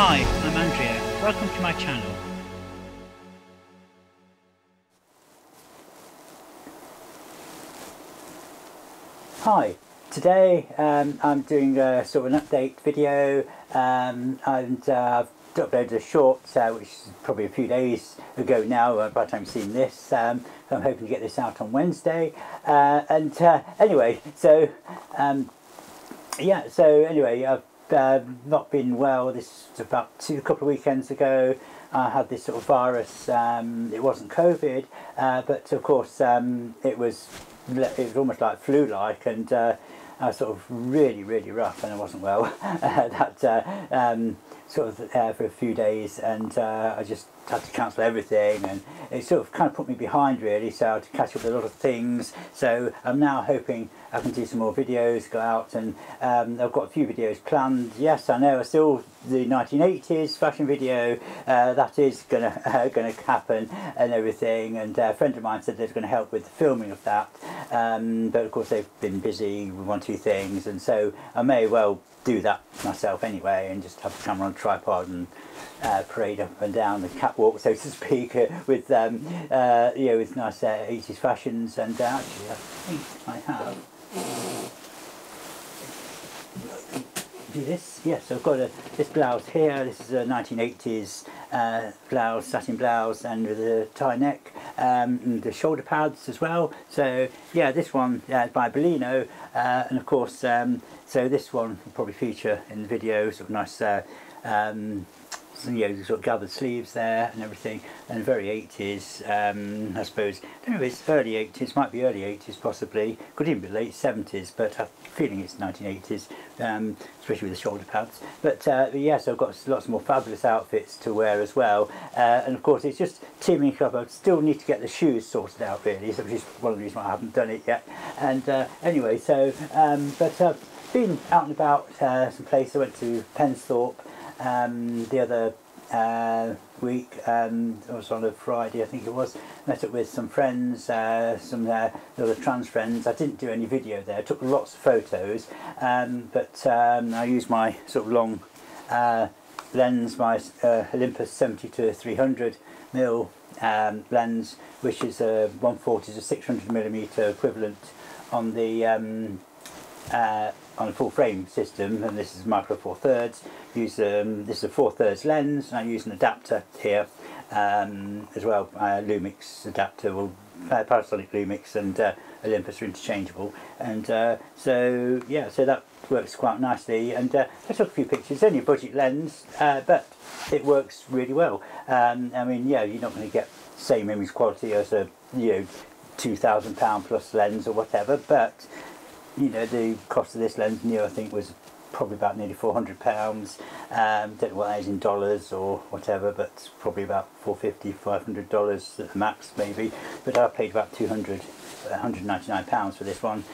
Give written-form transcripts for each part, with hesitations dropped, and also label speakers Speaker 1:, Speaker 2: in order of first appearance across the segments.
Speaker 1: Hi, I'm Andrea. Welcome to my channel. Hi, today I'm doing a sort of an update video and I've uploaded a short which is probably a few days ago now by the time you've seen this. So I'm hoping to get this out on Wednesday anyway, so yeah, so anyway, I've not been well. This is about a couple of weekends ago. I had this sort of virus. It wasn't COVID, but of course it was almost like flu-like, and I was sort of really rough, and I wasn't well. For a few days, and I just had to cancel everything, and it sort of kind of put me behind really, so I had to catch up with a lot of things. So I'm now hoping I can do some more videos, go out, and I've got a few videos planned. Yes, I know, I still the 1980s fashion video, that is gonna happen and everything, and a friend of mine said they're going to help with the filming of that, but of course they've been busy with one or two things, and so I may well do that myself anyway, and just have the camera on a tripod and parade up and down the catwalk, so to speak, with with nice 80s fashions. And actually I think I have do this. Yes, I've got this blouse here. This is a 1980s blouse, satin blouse, and with a tie neck, and the shoulder pads as well. So yeah, this one is by Bellino, and of course so this one will probably feature in the video, sort of nice sort of gathered sleeves there and everything, and very 80s, I suppose. I don't know if it's early 80s, might be early 80s possibly, could even be late 70s, but I'm feeling it's 1980s, especially with the shoulder pads. But yes, I've got lots more fabulous outfits to wear as well, and of course it's just teaming up. I still need to get the shoes sorted out really, which is one of the reasons why I haven't done it yet. And anyway, so but been out and about some place. I went to Pensthorpe the other week. It was on a Friday, I think it was. Met up with some friends, some other trans friends. I didn't do any video there. I took lots of photos, but I used my sort of long lens, my Olympus 70-300 mil lens, which is a 140 to 600mm equivalent on the on a full frame system, and this is micro four thirds. Use this is a 4/3 lens, and I use an adapter here as well. Lumix adapter, well, Panasonic Lumix and Olympus are interchangeable, and so yeah, so that works quite nicely. And I took a few pictures. It's only a budget lens, but it works really well. I mean, yeah, you're not going to get the same image quality as a £2,000 plus lens or whatever, but the cost of this lens new, I think, was probably about nearly £400. Don't know what that is in dollars or whatever, but probably about $450, $500 at the max maybe. But I paid about £199 for this one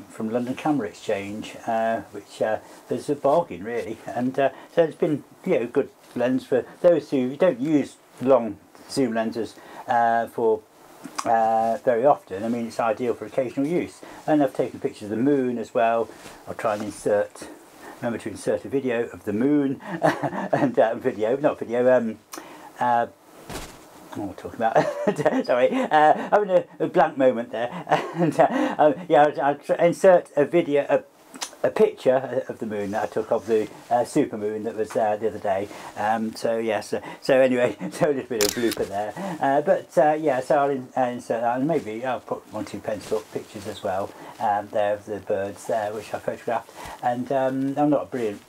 Speaker 1: from London Camera Exchange, which is a bargain really. And so it's been good lens for those who don't use long zoom lenses for very often. I mean, it's ideal for occasional use. And I've taken pictures of the moon as well. I'll try and remember to insert a video of the moon and what am I talking about? Sorry, having a blank moment there. And yeah, I'll insert a video, a picture of the moon that I took of the super moon that was there the other day. So yes, so anyway, so a little bit of a blooper there. But yeah, so I'll insert that, and maybe I'll put one or two Pensthorpe pictures as well there of the birds there, which I photographed. And I'm not a brilliant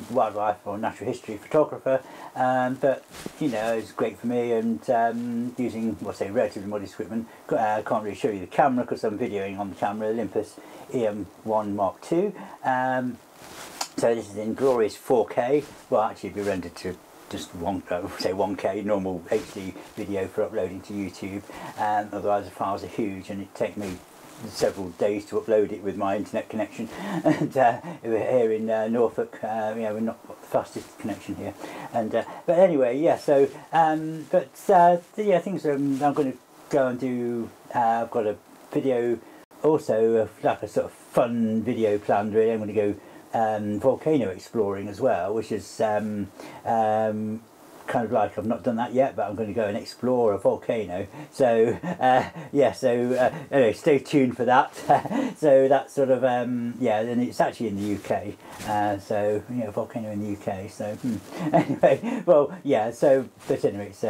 Speaker 1: wildlife or natural history photographer, but it's great for me, and using, well, say, relatively modest equipment. I can't really show you the camera because I'm videoing on the camera, Olympus EM1 Mark II. So this is in glorious 4K. Well, actually it'd be rendered to just say 1K normal HD video for uploading to YouTube. Otherwise the files are huge, and it'd take me several days to upload it with my internet connection. And we're here in Norfolk, we're not got the fastest connection here. And but anyway, yeah. So yeah, things I'm going to go and do. I've got a video also, like a sort of fun video planned really. I'm going to go volcano exploring as well, which is kind of like I've not done that yet, but I'm going to go and explore a volcano. So yeah, so anyway, stay tuned for that. So that's sort of yeah, and it's actually in the UK. So you know, volcano in the UK. So anyway, well yeah. So but anyway, it's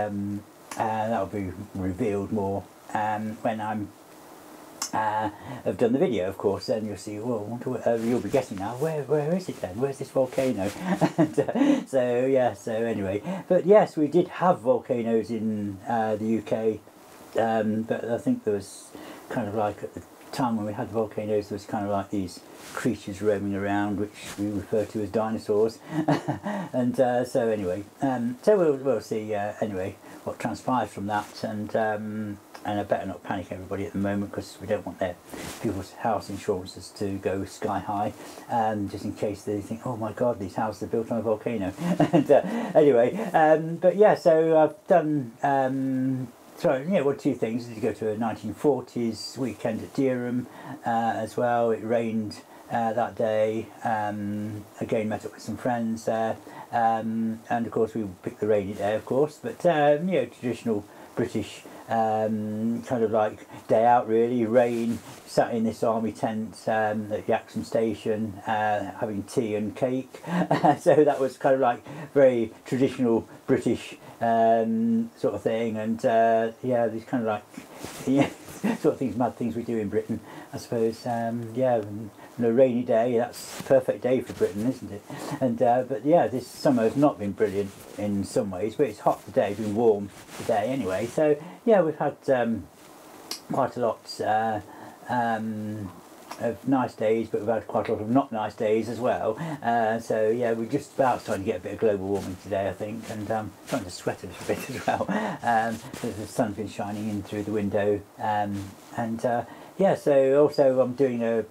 Speaker 1: that'll be revealed more when I'm. Have done the video, of course. Then you'll see. Well, you'll be guessing now. Where is it then? Where's this volcano? And, so yeah. So anyway, but yes, we did have volcanoes in the UK, but I think there was kind of like at the time when we had volcanoes, there was kind of like these creatures roaming around, which we refer to as dinosaurs. And so anyway, so we'll see anyway what transpires from that, and I better not panic everybody at the moment, because we don't want people's house insurances to go sky high, just in case they think, oh my god, these houses are built on a volcano. And anyway, but yeah, so I've done so yeah, well, two things. I did go to a 1940s weekend at Dereham as well. It rained that day. Again, met up with some friends there, and of course we picked the rainy day, of course, but you know, traditional British kind of like day out really. Rain, sat in this army tent at Yaxham Station, having tea and cake. So that was kind of like very traditional British sort of thing, and yeah, these kind of like yeah, sort of things, mad things we do in Britain, I suppose. Yeah, a rainy day, that's a perfect day for Britain, isn't it? And but yeah, this summer has not been brilliant in some ways, but it's hot today, been warm today anyway. So yeah, we've had quite a lot of nice days, but we've had quite a lot of not nice days as well. So yeah, we're just about starting to get a bit of global warming today, I think, and starting to sweat a little bit as well. Because the sun's been shining in through the window, and yeah, so also I'm doing a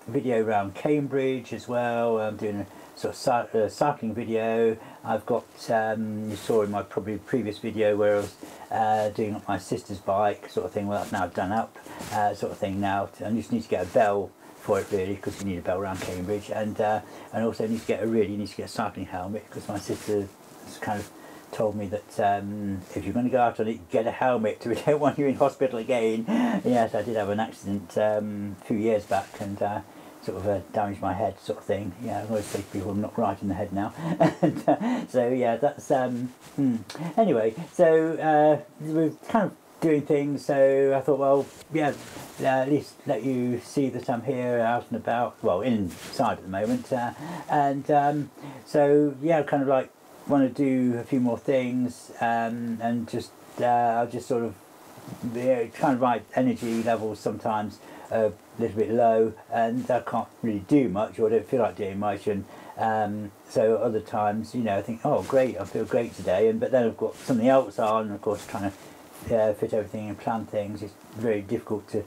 Speaker 1: video around Cambridge as well. I'm doing a sort of cycling video. I've got, you saw in my probably previous video where I was doing up my sister's bike sort of thing. Well, that's now done up sort of thing now. I just need to get a bell for it really, because you need a bell around Cambridge, and also need to get a cycling helmet, because my sister has kind of told me that if you're going to go out on it, get a helmet. We don't want you in hospital again. Yes, I did have an accident a few years back, and sort of damaged my head sort of thing. Yeah, I always say to people I'm not right in the head now. And, so yeah, that's anyway, so we're kind of doing things, so I thought, well, yeah, at least let you see that I'm here out and about, well, inside at the moment, and so yeah, kind of like want to do a few more things, and just I'll just sort of, yeah, kind of my energy levels sometimes a little bit low, and I can't really do much, or I don't feel like doing much, and so other times, you know, I think, oh great, I feel great today, but then I've got something else on, and of course trying to fit everything and plan things. It's very difficult to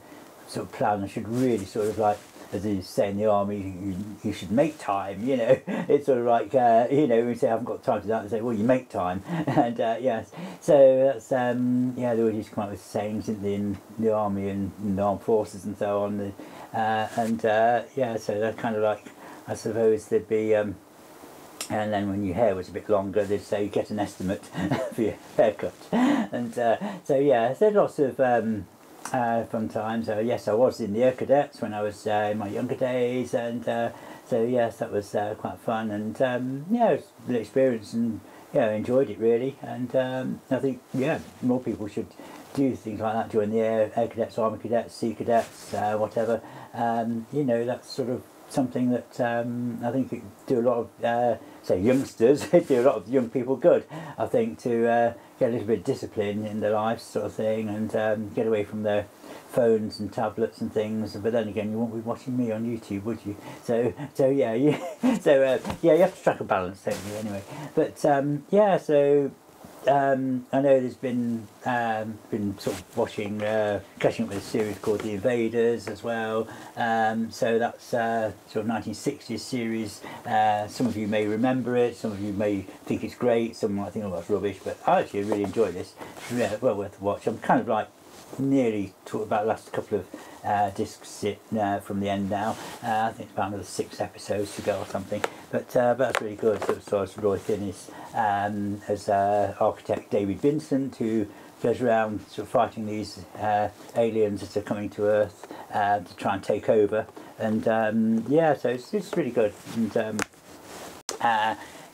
Speaker 1: sort of plan. I should really sort of, like, as they say in the army, you should make time, you know. It's sort of like, you know, when you say I haven't got time to that, they say, well, you make time. And yes, so that's, yeah, they always used to come up with sayings in the army and in the armed forces and so on. And yeah, so they're kind of like, I suppose there'd be, and then when your hair was a bit longer, they'd say get an estimate for your haircut. And so yeah, so lots of fun times. Yes, I was in the Air Cadets when I was in my younger days, and so yes, that was quite fun, and yeah, it was an experience, and yeah, I enjoyed it really, and I think, yeah, more people should do things like that, join the Air Cadets, Army Cadets, Sea Cadets, whatever. You know, that's sort of something that I think it do a lot of, say, youngsters, do a lot of young people good, I think, to get a little bit of discipline in their lives sort of thing, and get away from their phones and tablets and things. But then again, you won't be watching me on YouTube, would you? So yeah, so yeah, you have to strike a balance, don't you, anyway. But yeah, so I know there's been sort of watching, catching up with a series called The Invaders as well. So that's sort of 1960s series. Some of you may remember it, some of you may think it's great, some might think, oh, that's rubbish, but I actually really enjoy this. It's well worth a watch. I'm kind of like nearly talked about the last couple of discs from the end now. I think it's about another 6 episodes to go or something. But that's really good. So it stars Roy Finnis as architect David Vincent, who goes around sort of fighting these aliens as they're coming to Earth to try and take over. And yeah, so it's really good. And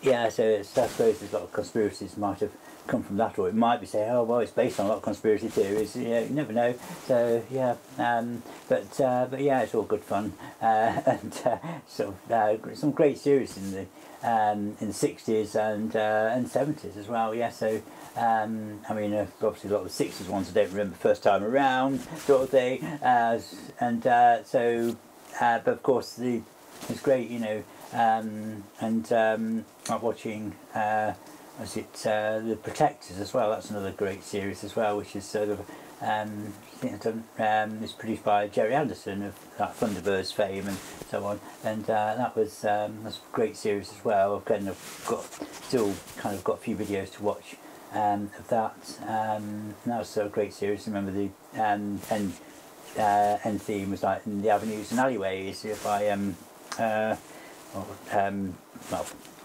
Speaker 1: yeah, so I suppose there's a lot of conspiracies might have come from that, or it might be saying, oh well, it's based on a lot of conspiracy theories. You never know. So yeah, but yeah, it's all good fun, and sort of some great series in the 60s and 70s as well. Yeah, so I mean, obviously a lot of the 60s ones I don't remember first time around, sort of thing, and so but of course it's great, you know, and like watching. Was it The Protectors as well? That's another great series as well, which is sort of I think it's produced by Jerry Anderson of like Thunderbirds fame and so on, and that's a great series as well. I've kind of still kind of got a few videos to watch of that. And that was a great series. I remember the end theme was like in the avenues and alleyways by well,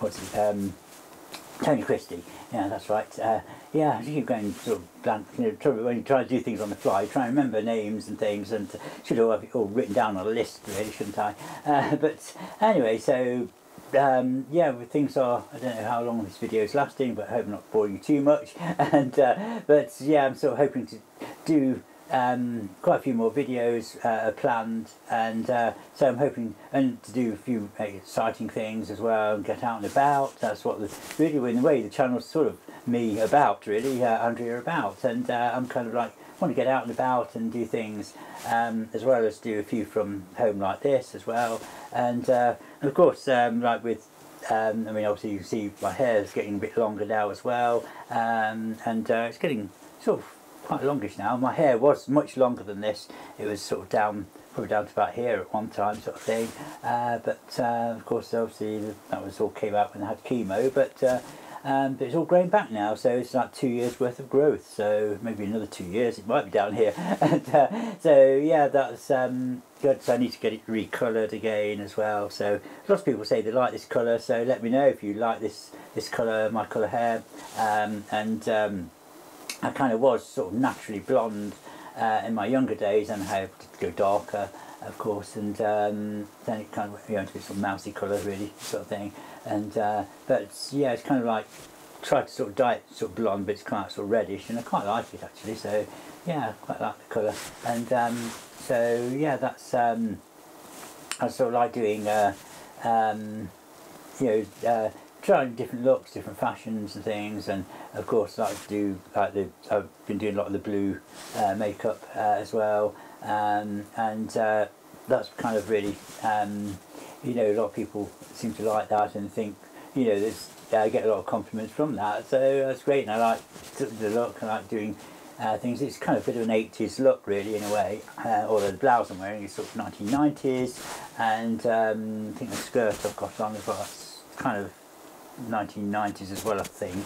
Speaker 1: what's it? Tony Christie, yeah, that's right. Yeah, you keep going sort of blank, you know, when you try to do things on the fly, try and remember names and things, and should all have it all written down on a list, really, shouldn't I? But anyway, so yeah, things are, I don't know how long this video is lasting, but I hope I'm not boring you too much. And but yeah, I'm sort of hoping to do quite a few more videos planned, and so I'm hoping to do a few exciting things as well and get out and about. That's what really, in a way, the channel's sort of me about, really, Andrea about, and I'm kind of like want to get out and about and do things as well as do a few from home like this as well, and of course like with I mean, obviously you can see my hair is getting a bit longer now as well, and it's getting sort of quite longish now. My hair was much longer than this. It was sort of probably down to about here at one time, sort of thing. But of course, obviously, that was all came out when I had chemo. But it's all growing back now, so it's like 2 years worth of growth. So maybe another 2 years, it might be down here. And, so yeah, that's good. So I need to get it recoloured again as well. So lots of people say they like this colour. So let me know if you like this colour, my colour hair, and I kind of was sort of naturally blonde in my younger days, and I had to go darker, of course, and then it kind of went into this sort of mousy colour, really, sort of thing. And but yeah, it's kind of like tried to sort of dye it sort of blonde, but it's kind of sort of reddish, and I quite like it actually. So yeah, I quite like the colour, and so yeah, that's I sort of like doing you know. Trying different looks, different fashions and things, and of course like to do I've been doing a lot of the blue makeup as well, and that's kind of really you know, a lot of people seem to like that and think, you know, I get a lot of compliments from that, so that's great. And I like the look, I like doing things. It's kind of a bit of an 80s look, really, in a way, although the blouse I'm wearing is sort of 1990s, and I think the skirt I've got on as well, it's kind of 1990s as well, I think,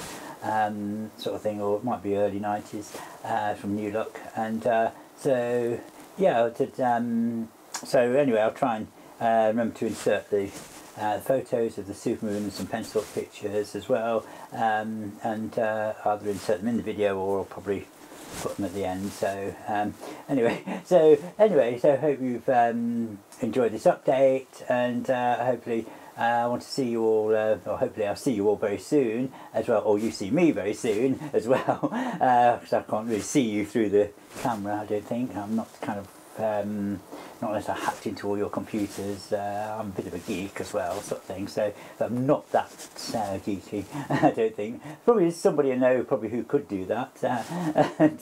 Speaker 1: sort of thing, or it might be early 90s from New Look. And so yeah, so anyway, I'll try and remember to insert the photos of the supermoon and some pencil pictures as well, and either insert them in the video or I'll probably put them at the end. So anyway, so hope you've enjoyed this update, and hopefully I want to see you all, or hopefully I'll see you all very soon as well, or you see me very soon as well, because I can't really see you through the camera, I don't think. I'm not kind of, not unless I hacked into all your computers. I'm a bit of a geek as well, sort of thing, so I'm not that geeky, I don't think. Probably there's somebody I know probably who could do that, and,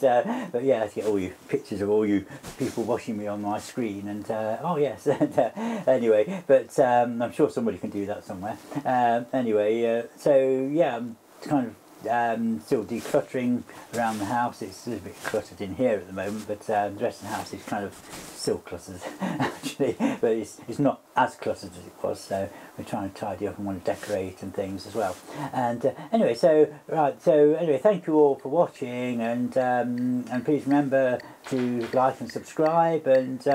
Speaker 1: but yeah, to get all you pictures of all you people watching me on my screen, and oh yes, and, anyway, but I'm sure somebody can do that somewhere. Anyway, so yeah, I'm kind of still decluttering around the house. It's a little bit cluttered in here at the moment, but the rest of the house is kind of still cluttered actually, but it's not as cluttered as it was, so we're trying to tidy up and want to decorate and things as well. And anyway, so anyway, thank you all for watching, and please remember to like and subscribe, and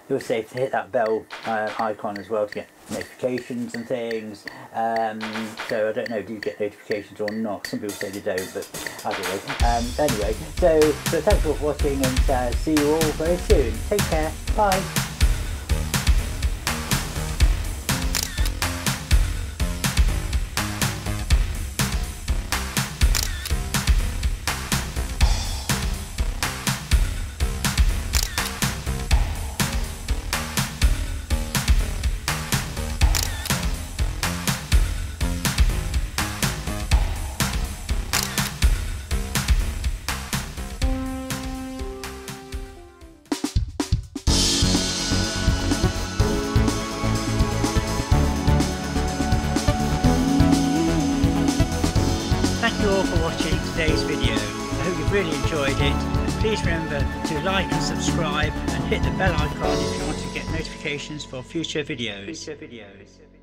Speaker 1: you're safe to hit that bell icon as well to get notifications and things. So I don't know, do you get notifications or not? Some people say they don't, but I don't know. Anyway, so thanks all for watching, and see you all very soon. Take care. Bye. Thank you all for watching today's video. I hope you've really enjoyed it. Please remember to like and subscribe, and hit the bell icon if you want to get notifications for future videos.